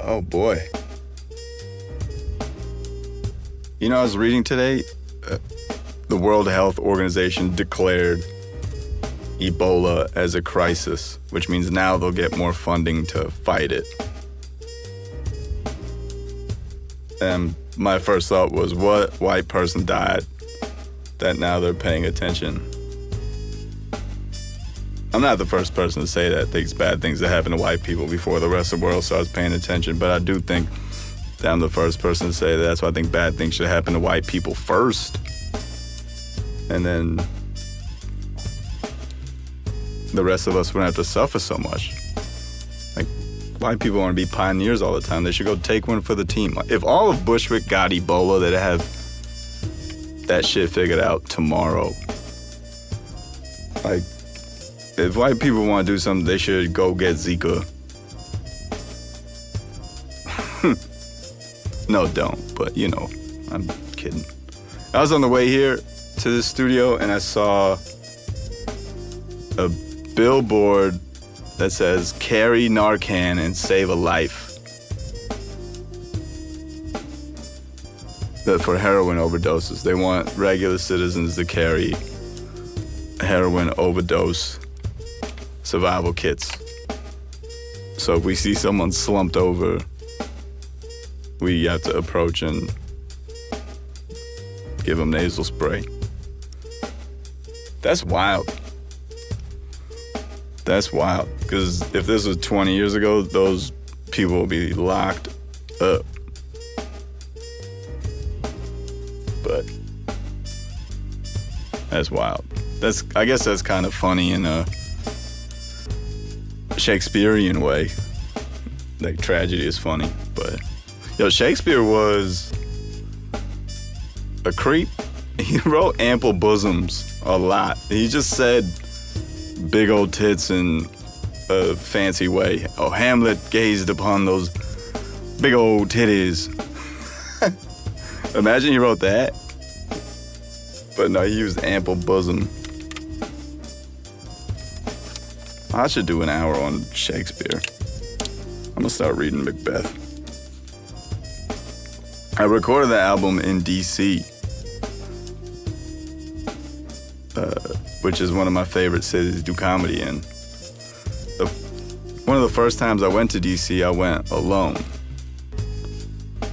Oh boy. You know, I was reading today, the World Health Organization declared Ebola as a crisis, which means now they'll get more funding to fight it. And my first thought was, what white person died that now they're paying attention? I'm not the first person to say that, thinks bad things that happen to white people before the rest of the world starts paying attention, but I do think that I'm the first person to say that. That's why I think bad things should happen to white people first. And then the rest of us wouldn't have to suffer so much. Like, white people want to be pioneers all the time. They should go take one for the team. If all of Bushwick got Ebola, they'd have that shit figured out tomorrow. Like, if white people want to do something, they should go get Zika. No, don't. But, you know, I'm kidding. I was on the way here to the studio, and I saw a billboard that says, carry Narcan and save a life. That for heroin overdoses. They want regular citizens to carry heroin overdose survival kits. So if we see someone slumped over, we have to approach and give them nasal spray. That's wild. That's wild. Because if this was 20 years ago, those people would be locked up. But that's wild. I guess that's kind of funny in a Shakespearean way. Like, tragedy is funny, but Shakespeare was a creep. He wrote ample bosoms a lot. He just said big old tits in a fancy way. Oh, Hamlet gazed upon those big old titties. Imagine he wrote that. But no, he used ample bosom. I should do an hour on Shakespeare. I'm gonna start reading Macbeth. I recorded the album in D.C., which is one of my favorite cities to do comedy in. One of the first times I went to D.C., I went alone.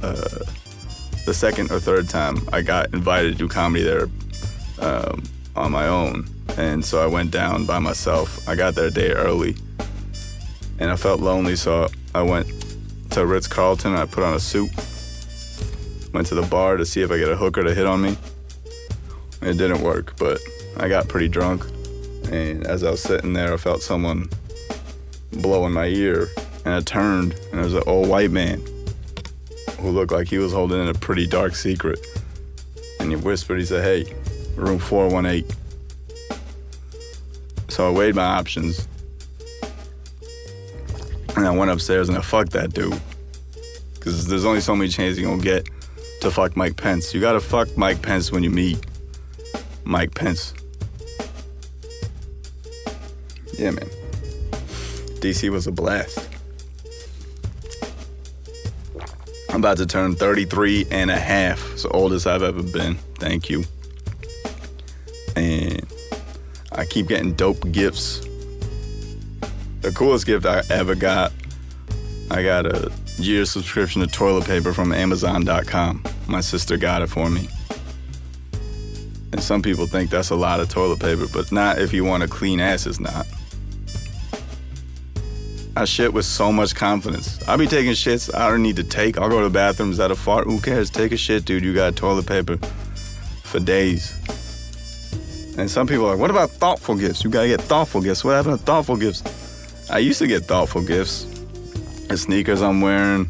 The second or third time, I got invited to do comedy there on my own. And so I went down by myself. I got there a day early. And I felt lonely, so I went to Ritz-Carlton and I put on a suit. Went to the bar to see if I get a hooker to hit on me. It didn't work, but I got pretty drunk. And as I was sitting there, I felt someone blow in my ear. And I turned, and there was an old white man who looked like he was holding in a pretty dark secret. And he whispered, he said, "Hey, room 418. So I weighed my options. And I went upstairs and I fucked that dude. Because there's only so many chances you're gonna get to fuck Mike Pence. You gotta fuck Mike Pence when you meet Mike Pence. Yeah, man. DC was a blast. I'm about to turn 33 and a half. It's the oldest I've ever been. Thank you. And I keep getting dope gifts. The coolest gift I ever got, I got a year's subscription to toilet paper from Amazon.com. My sister got it for me. And some people think that's a lot of toilet paper, but not if you want a clean ass, it's not. I shit with so much confidence. I be taking shits I don't need to take. I'll go to the bathroom, is that a fart? Who cares? Take a shit, dude. You got toilet paper for days. And some people are like, what about thoughtful gifts? You gotta get thoughtful gifts. What happened to thoughtful gifts? I used to get thoughtful gifts. The sneakers I'm wearing,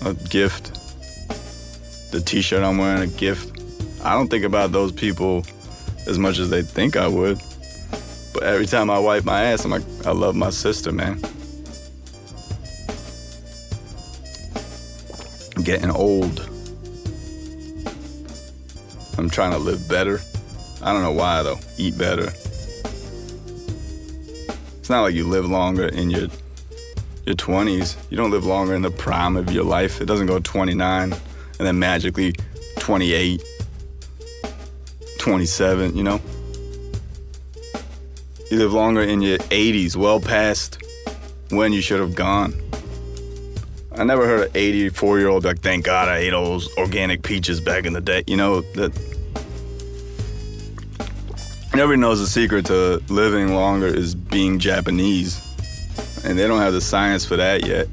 a gift. The t-shirt I'm wearing, a gift. I don't think about those people as much as they think I would. But every time I wipe my ass, I'm like, I love my sister, man. I'm getting old. I'm trying to live better. I don't know why, though. Eat better. It's not like you live longer and your your 20s. You don't live longer in the prime of your life. It doesn't go 29 and then magically 28, 27, you know? You live longer in your 80s, well past when you should have gone. I never heard an 84-year-old be like, thank God I ate all those organic peaches back in the day. You know, that everybody knows the secret to living longer is being Japanese. And they don't have the science for that yet.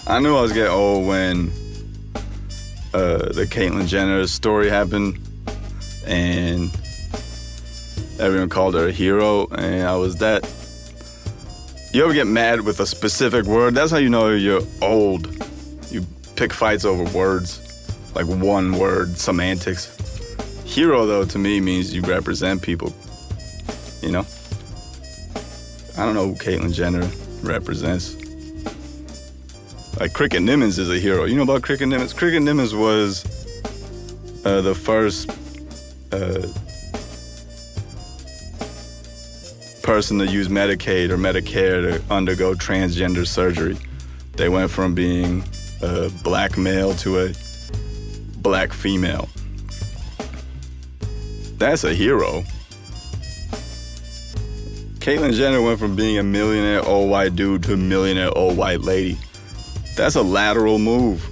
I knew I was getting old when the Caitlyn Jenner story happened and everyone called her a hero, and I was that. You ever get mad with a specific word? That's how you know you're old. You pick fights over words, like one word, semantics. Hero, though, to me means you represent people, you know? I don't know who Caitlyn Jenner represents. Like, Cricket Nimmons is a hero. You know about Cricket Nimmons? Cricket Nimmons was the first person to use Medicaid or Medicare to undergo transgender surgery. They went from being a black male to a black female. That's a hero. Caitlyn Jenner went from being a millionaire old white dude to a millionaire old white lady. That's a lateral move.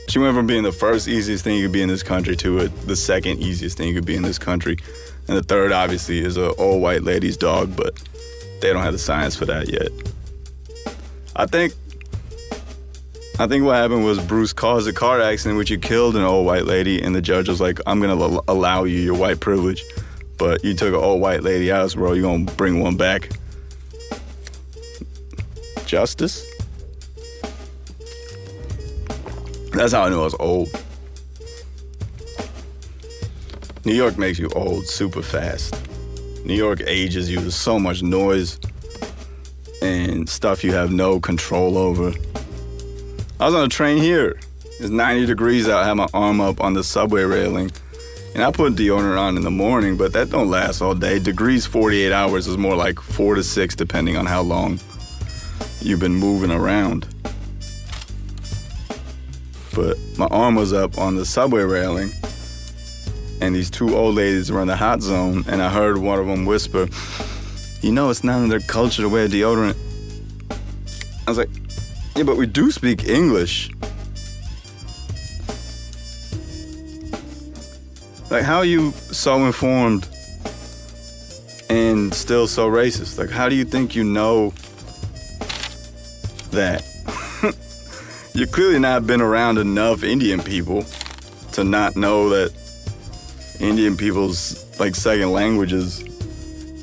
She went from being the first easiest thing you could be in this country to the second easiest thing you could be in this country. And the third, obviously, is an old white lady's dog, but they don't have the science for that yet. I think what happened was Bruce caused a car accident in which he killed an old white lady, and the judge was like, I'm going to allow you your white privilege, but you took an old white lady out of this world, you're going to bring one back. Justice? That's how I knew I was old. New York makes you old super fast. New York ages you. There's so much noise and stuff you have no control over. I was on a train here. It's 90 degrees out. I had my arm up on the subway railing. And I put deodorant on in the morning, but that don't last all day. Degrees 48 hours is more like 4 to 6, depending on how long you've been moving around. But my arm was up on the subway railing, and these two old ladies were in the hot zone, and I heard one of them whisper, you know, it's not in their culture to wear deodorant. I was like, yeah, but we do speak English. Like, how are you so informed and still so racist? Like, how do you think you know that? You've clearly not been around enough Indian people to not know that Indian people's, like, second language is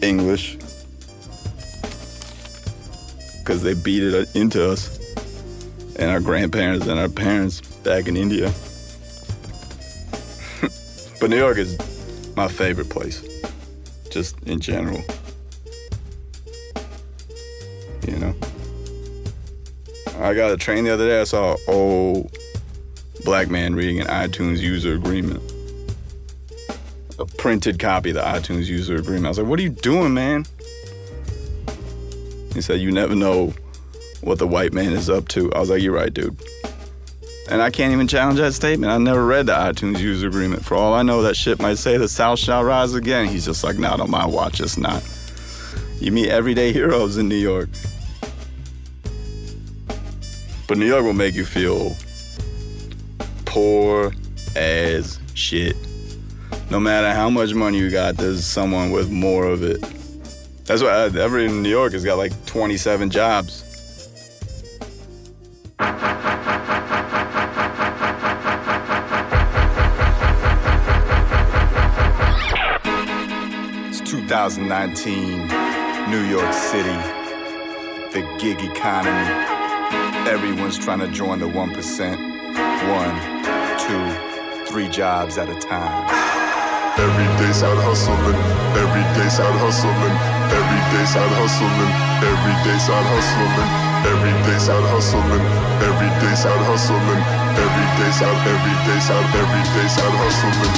English. Because they beat it into us and our grandparents and our parents back in India. But New York is my favorite place, just in general. You know? I got a train the other day, I saw an old black man reading an iTunes user agreement. A printed copy of the iTunes user agreement. I was like, what are you doing, man? He said, you never know what the white man is up to. I was like, you're right, dude. And I can't even challenge that statement. I never read the iTunes user agreement. For all I know, that shit might say the South shall rise again. He's just like, not on my watch, it's not. You meet everyday heroes in New York. But New York will make you feel poor as shit. No matter how much money you got, there's someone with more of it. That's why everybody in New York has got like 27 jobs. It's 2019, New York City, the gig economy. Everyone's trying to join the 1%. 1, 2, 3 jobs at a time. everyday side hustling, everyday side hustling, everyday side hustling, everyday side hustling, everyday side hustling, everyday side hustling, everyday side hustling.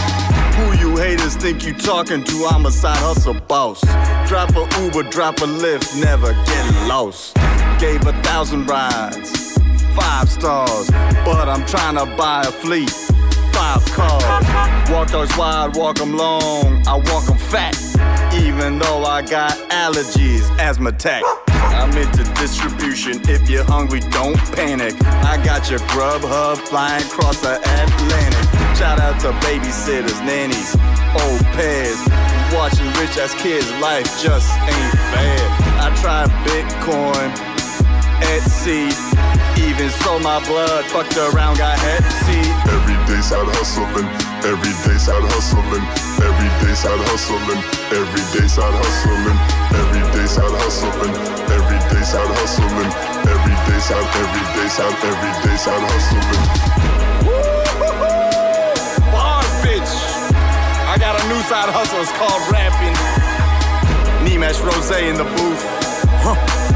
Who you haters think you talking to? I'm a side hustle boss. Drive for Uber, drive for Lyft, never get lost. Gave 1,000 rides, 5 stars, but I'm trying to buy a fleet, 5 cars. Walk those wide, walk 'em long, I walk 'em fat. Even though I got allergies, asthma attack. I'm into distribution, if you're hungry, don't panic. I got your Grubhub flying across the Atlantic. Shout out to babysitters, nannies, au pairs. Watching rich-ass kids, life just ain't fair. I tried Bitcoin, Etsy, even sold my blood, fucked around, got Hep C. Everyday side hustling, everyday side hustling, everyday side hustling, everyday side hustling, everyday side hustling, everyday side hustling, everyday side hustling. Bars, bitch. I got a new side hustle, it's called rapping. Nimesh Rose in the booth,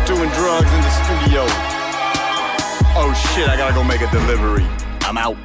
doing drugs in the studio. Oh shit, I gotta go make a delivery. I'm out.